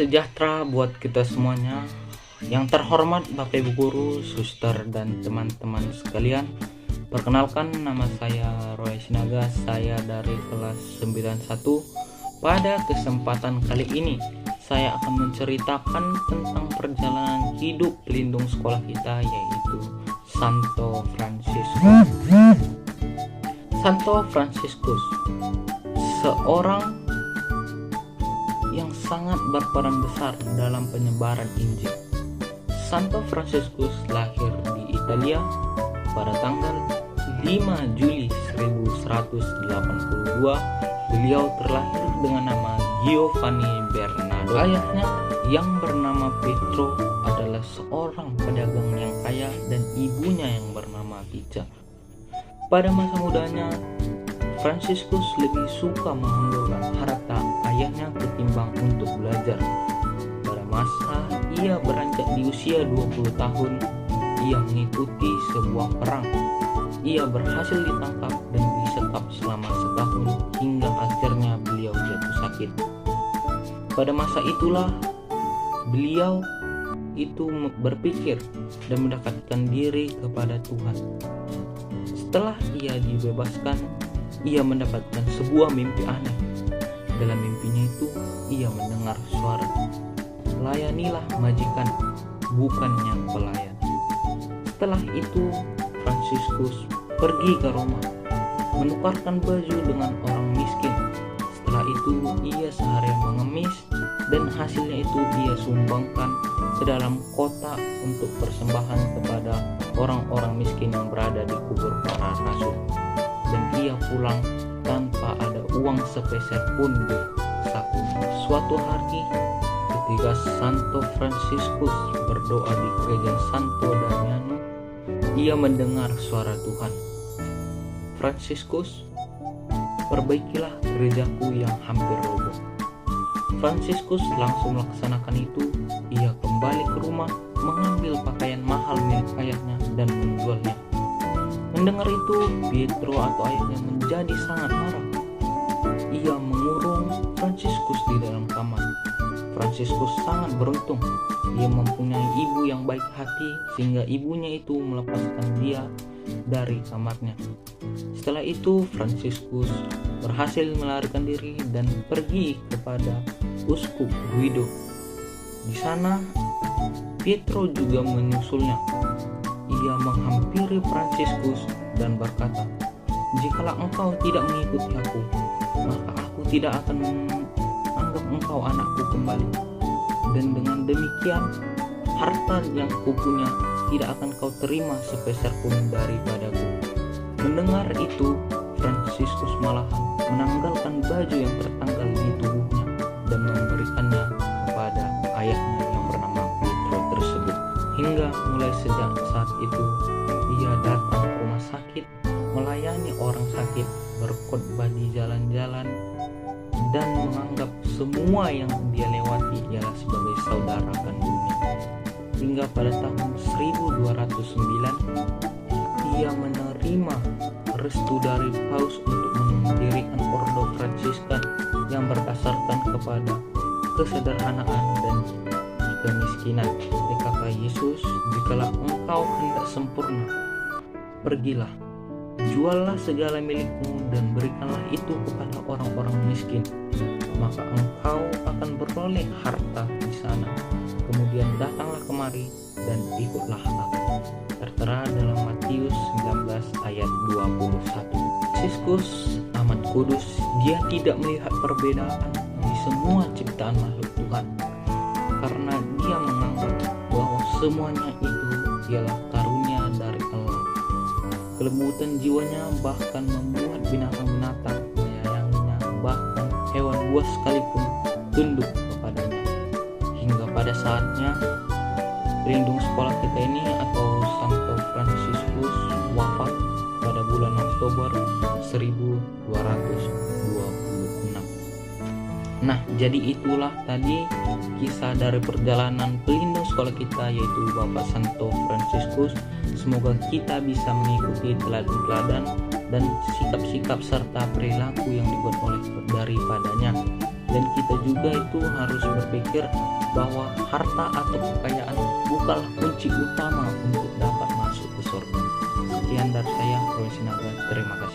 sejahtera buat kita semuanya. Yang terhormat Bapak Ibu Guru, Suster, dan teman-teman sekalian. Perkenalkan, nama saya Roy Sinaga, saya dari kelas 91. Pada kesempatan kali ini, saya akan menceritakan tentang perjalanan hidup pelindung sekolah kita, yaitu Santo Fransiskus. Santo Fransiskus, seorang yang sangat berperan besar dalam penyebaran Injil. Santo Fransiskus lahir di Italia pada tanggal 5 Juli 1182. Beliau terlahir dengan nama Giovanni Bernardo. Ayahnya yang bernama Pietro adalah seorang pedagang yang kaya dan ibunya yang bernama Pica. Pada masa mudanya, Fransiskus lebih suka menghamburkan harta ayahnya ketimbang untuk belajar. Pada masa ia beranjak di usia 20 tahun, ia mengikuti sebuah perang. Ia berhasil ditangkap dan disekap selama setahun hingga akhirnya beliau jatuh sakit. Pada masa itulah beliau itu berpikir dan mendekatkan diri kepada Tuhan. Setelah ia dibebaskan, ia mendapatkan sebuah mimpi aneh. Dalam mimpinya itu, ia mendengar suara, "Layanilah majikan, bukannya pelayan." Setelah itu, Fransiskus pergi ke Roma, menukarkan baju dengan orang miskin. Setelah itu, ia seharian mengemis dan hasilnya itu ia sumbangkan ke dalam kota untuk persembahan kepada orang-orang miskin yang berada di kubur para rasul. Dan ia pulang tanpa ada uang sepeser pun di saku. Suatu hari ketika Santo Fransiskus berdoa di gereja Santo Damiano, ia mendengar suara Tuhan. "Fransiskus, perbaikilah gerejaku yang hampir roboh." Fransiskus langsung melaksanakan itu. Ia kembali ke rumah, mengambil pakaian mahal milik ayahnya dan menjualnya. Mendengar itu, Pietro atau ayahnya menjadi sangat marah. Ia mengurung Fransiskus di dalam kamar. Fransiskus sangat beruntung. Ia mempunyai ibu yang baik hati sehingga ibunya itu melepaskan dia dari kamarnya. Setelah itu, Fransiskus berhasil melarikan diri dan pergi kepada Uskup Guido. Di sana, Pietro juga menyusulnya. Ia menghampiri Fransiskus dan berkata, "Jikalau engkau tidak mengikuti aku, maka aku tidak akan menganggap engkau anakku kembali. Dan dengan demikian, harta yang kupunya tidak akan kau terima sepeser pun daripadaku." Mendengar itu, Fransiskus malahan menanggalkan baju yang tertanggal di tubuhnya dan memberikannya kepada ayahnya yang bernama Pietro tersebut. Hingga mulai sejak saat itu, ia datang ke rumah sakit, melayani orang sakit, berkhotbah di jalan-jalan, dan menganggap semua yang dia lewati ialah sebagai saudara kandungnya. Hingga pada tahun 1209, ia menerima restu dari Paus untuk mendirikan Ordo Fransiskan yang berdasarkan kepada kesederhanaan dan kemiskinan. Kata Yesus, "Jikalau engkau hendak sempurna, pergilah, juallah segala milikmu dan berikanlah itu kepada orang-orang miskin, maka engkau akan beroleh harta di sana. Kemudian datanglah kemari dan ikutlah aku." Tertera dalam Matius 19 ayat 21. Fransiskus amat kudus. Dia tidak melihat perbedaan di semua ciptaan makhluk Tuhan, karena dia menganggap bahwa semuanya itu ialah karunia dari Allah. Kelembutan jiwanya bahkan membuat binatang-binatang menyayanginya, bahkan hewan buas sekalipun tunduk kepadanya. Hingga pada saatnya pelindung sekolah kita ini atau Santo Fransiskus wafat pada bulan Oktober 1226. Nah, jadi itulah tadi kisah dari perjalanan pelindung sekolah kita, yaitu Bapak Santo Fransiskus. Semoga kita bisa mengikuti teladan-teladan dan sikap-sikap serta perilaku yang dibuat oleh daripadanya. Dan kita juga itu harus berpikir bahwa harta atau kekayaan bukanlah kunci utama untuk dapat masuk ke surga. Sekian dari saya, Roy Sinaga. Terima kasih.